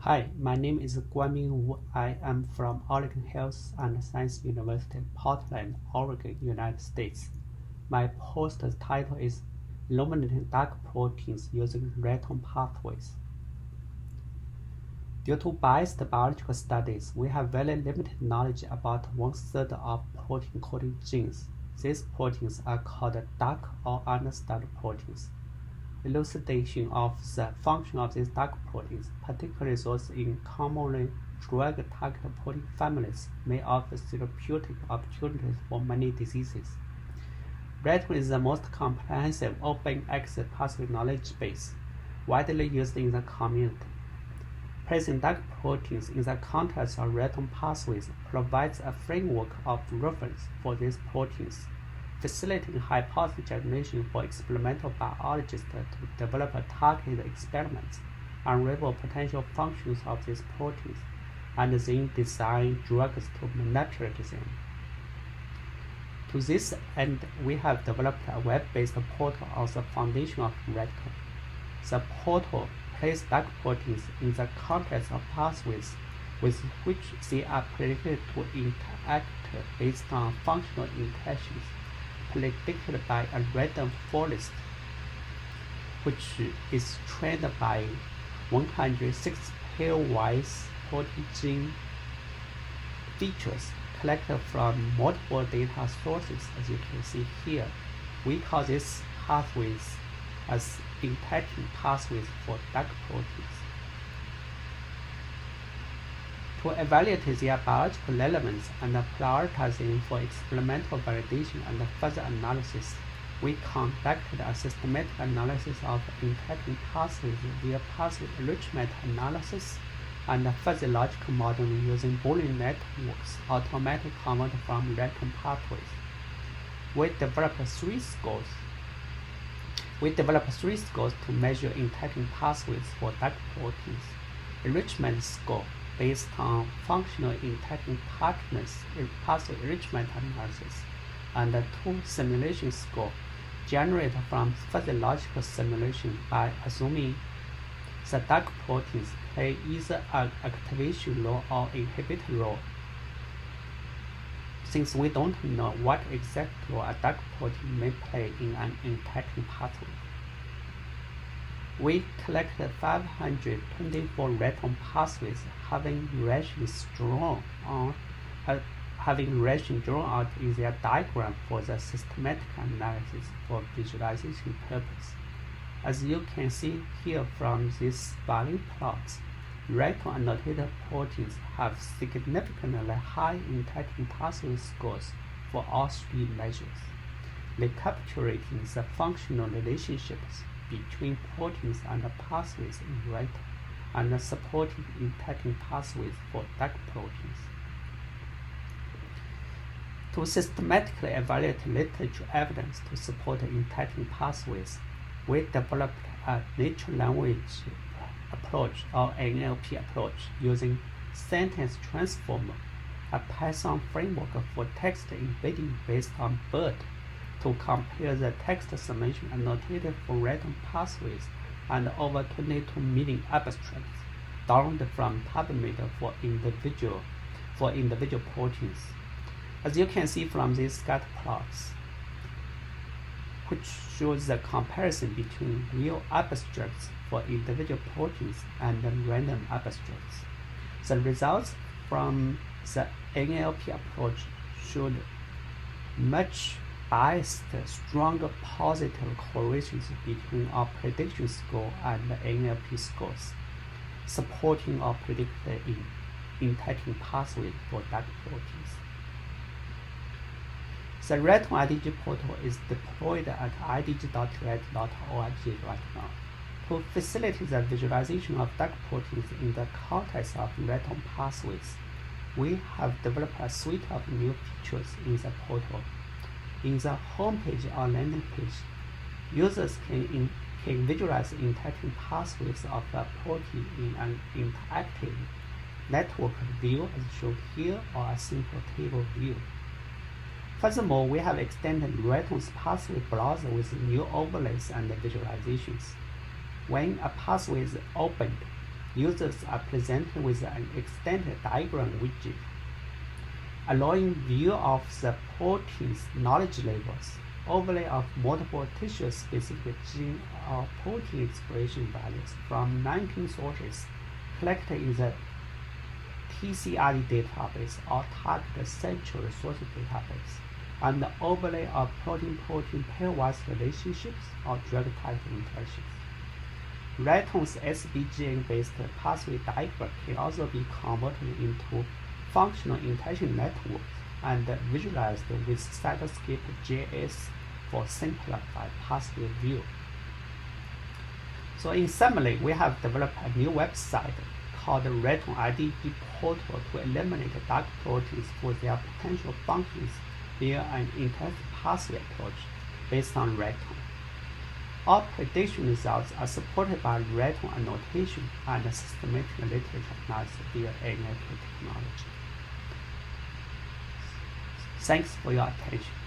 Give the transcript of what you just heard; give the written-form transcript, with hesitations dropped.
Hi, my name is Guanming. I am from Oregon Health and Science University, Portland, Oregon, United States. My post title is Illuminating Dark Proteins Using Reactome Pathways. Due to biased biological studies, we have very limited knowledge about one-third of protein-coding genes. These proteins are called dark or understudied proteins. Elucidation of the function of these dark proteins, particularly those in commonly drug-targeted protein families, may offer therapeutic opportunities for many diseases. Reactome is the most comprehensive open-access pathway knowledge base, widely used in the community. Placing dark proteins in the context of reactome pathways provides a framework of reference for these proteins, facilitating hypothesis generation for experimental biologists to develop targeted experiments, unravel potential functions of these proteins, and then design drugs to manipulate them. To this end, we have developed a web-based portal on the foundation of Reactome. The portal places dark proteins in the context of pathways with which they are predicted to interact based on functional interactions predicted by a random forest, which is trained by 106 pairwise protein gene features collected from multiple data sources, as you can see here. We call these pathways as interacting pathways for dark proteins. To evaluate their biological relevance and prioritize them for experimental validation and further analysis, we conducted a systematic analysis of interacting pathways via pathway enrichment analysis and fuzzy logical modeling using Boolean networks automatically converted from reactome pathways. We developed three scores to measure interacting pathways for dark proteins: enrichment score based on functional interacting partners pathway enrichment analysis, and two simulation score generated from fuzzy logical simulation by assuming the dark proteins play either an activation role or inhibitor role, since we don't know what exact role a dark protein may play in an interacting pathway. We collected 524 reactome pathways having reactions drawn out in their diagram for the systematic analysis for visualization purpose. As you can see here from these sparring plots, reactome annotated proteins have significantly high interacting pathway scores for all three measures, recapitulating the functional relationships between proteins and pathways in reactome and supporting interacting pathways for dark proteins. To systematically evaluate literature evidence to support interacting pathways, we developed a natural language approach or NLP approach using Sentence Transformer, a Python framework for text embedding based on BERT, to compare the text summation annotated for reactome pathways and over 22 million abstracts downloaded from PubMed for individual proteins. As you can see from these scatter plots, which shows the comparison between real abstracts for individual proteins and random abstracts. The results from the NLP approach showed much biased, stronger positive correlations between our prediction score and the NLP scores, supporting our predicted interacting pathway for dark proteins. The Reactome IDG portal is deployed at idg.react.org right now. To facilitate the visualization of dark proteins in the context of reactome pathways, we have developed a suite of new features in the portal. In the homepage or landing page, users can visualize interacting pathways of a protein in an interactive network view as shown here, or a simple table view. Furthermore, we have extended Reactome's pathway browser with new overlays and visualizations. When a pathway is opened, users are presented with an extended diagram widget, allowing view of the protein's knowledge levels, overlay of multiple tissue-specific gene or protein expression values from 19 sources collected in the TCRD database or target central resource database, and the overlay of protein-protein pairwise relationships or drug-target interactions. Reactome's SVGN-based pathway diagram can also be converted into functional interaction networks and visualized with Cytoscape JS for simplified pathway view. So in summary, we have developed a new website called the Reactome IDP Portal to eliminate dark proteins for their potential functions via an interactive pathway approach based on Reactome. All prediction results are supported by Reactome annotation and systematic literature analysis via NetBio technology. Thanks for your attention.